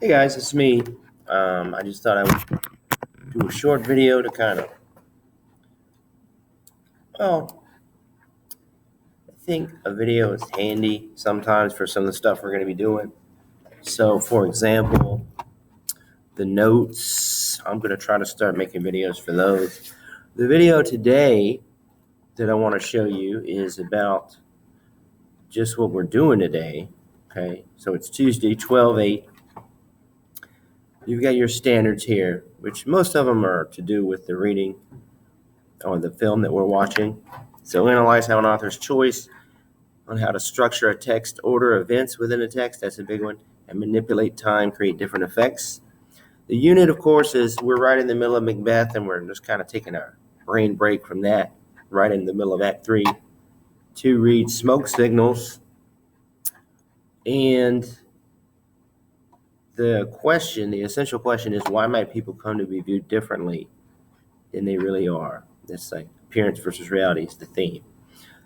Hey guys, it's me. I just thought I would do a short video to I think a video is handy sometimes for some of the stuff we're going to be doing. So, for example, the notes, I'm going to try to start making videos for those. The video today that I want to show you is about just what we're doing today. Okay, so it's Tuesday, 12/8. You've got your standards here, which most of them are to do with the reading or the film that we're watching. So analyze how an author's choice on how to structure a text, order events within a text, that's a big one, and manipulate time, create different effects. The unit, of course, is we're right in the middle of Macbeth, and we're just kind of taking a brain break from that, right in the middle of Act 3, to read Smoke Signals. And the essential question is, why might people come to be viewed differently than they really are? That's like appearance versus reality is the theme.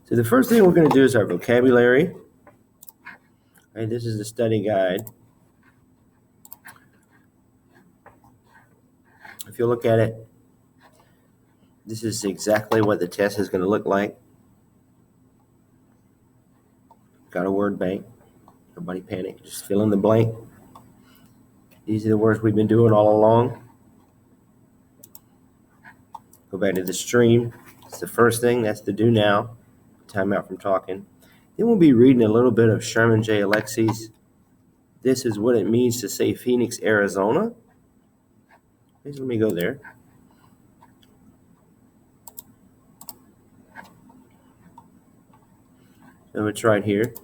So the first thing we're going to do is our vocabulary. Okay, this is the study guide. If you look at it, this is exactly what the test is going to look like. Got a word bank. Nobody panic. Just fill in the blank. These are the words we've been doing all along. Go back to the stream. It's the first thing. That's the do now. Time out from talking. Then we'll be reading a little bit of Sherman J. Alexie's This is What It Means to Say Phoenix, Arizona. Please let me go there. So it's right here.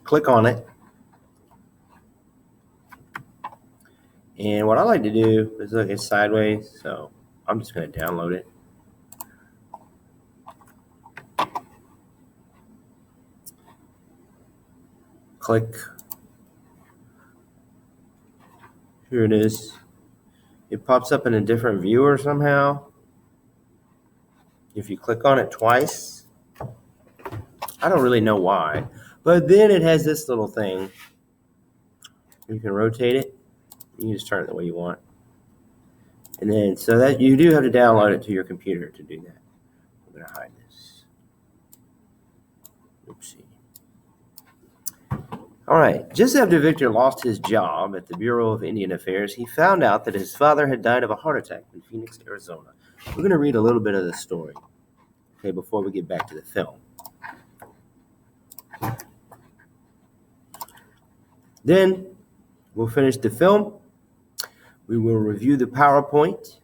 Click on it. And what I like to do is look at sideways, so I'm just going to download it. Click. Here it is. It pops up in a different viewer somehow. If you click on it twice, I don't really know why, but then it has this little thing. You can rotate it. You can just turn it the way you want. And then, so that you do have to download it to your computer to do that. I'm going to hide this. Oopsie. All right. Just after Victor lost his job at the Bureau of Indian Affairs, he found out that his father had died of a heart attack in Phoenix, Arizona. We're going to read a little bit of the story, okay, before we get back to the film. Then we'll finish the film. We will review the PowerPoint,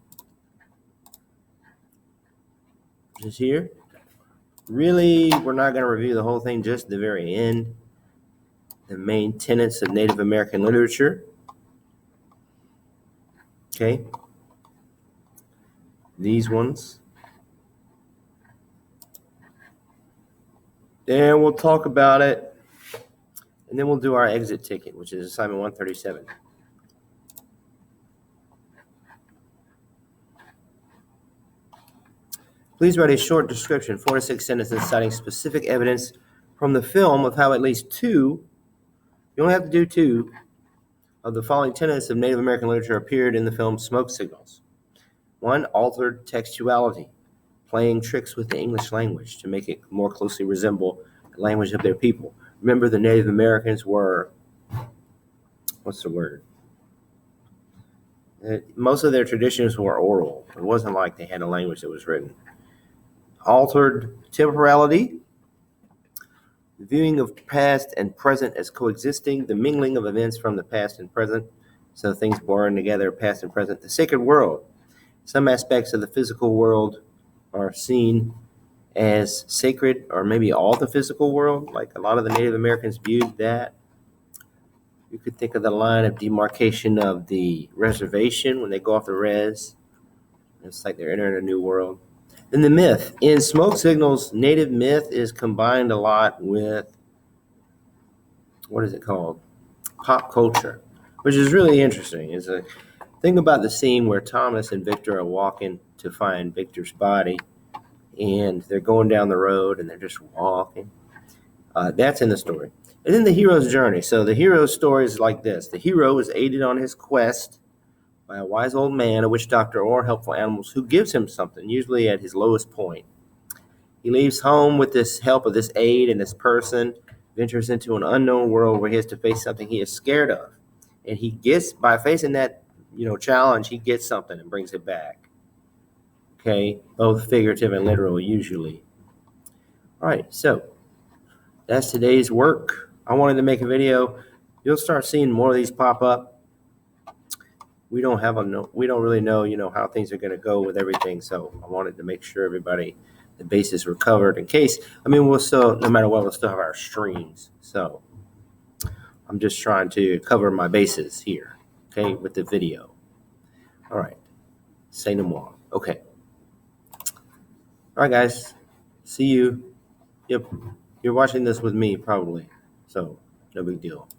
which is here. Really, we're not going to review the whole thing, just the very end. The main tenets of Native American literature. Okay. These ones. Then we'll talk about it. And then we'll do our exit ticket, which is assignment 137. Please write a short description, 4 to 6 sentences, citing specific evidence from the film of how at least two, you only have to do two, of the following tenets of Native American literature appeared in the film Smoke Signals. 1, altered textuality, playing tricks with the English language to make it more closely resemble the language of their people. Remember, the Native Americans were, what's the word? Most of their traditions were oral. It wasn't like they had a language that was written. Altered temporality, the viewing of past and present as coexisting, the mingling of events from the past and present, so things blurring together, past and present. The sacred world, some aspects of the physical world are seen as sacred, or maybe all the physical world, like a lot of the Native Americans viewed that. You could think of the line of demarcation of the reservation when they go off the res. It's like they're entering a new world. Then the myth. In Smoke Signals, Native myth is combined a lot with, what is it called? Pop culture, which is really interesting. It's a thing about the scene where Thomas and Victor are walking to find Victor's body, and they're going down the road and they're just walking. That's in the story. And then the hero's journey. So the hero's story is like this. The hero is aided on his quest by a wise old man, a witch doctor, or helpful animals who gives him something, usually at his lowest point. He leaves home with this help of this aid and this person, ventures into an unknown world where he has to face something he is scared of. And he gets, by facing that, challenge, he gets something and brings it back. Okay, both figurative and literal usually. All right, so that's today's work. I wanted to make a video. You'll start seeing more of these pop up. We don't really know, how things are going to go with everything. So I wanted to make sure the bases were covered in case. We'll still, no matter what, we'll still have our streams. So I'm just trying to cover my bases here, okay, with the video. All right, say no more. Okay. All right, guys. See you. Yep. You're watching this with me, probably. So no big deal.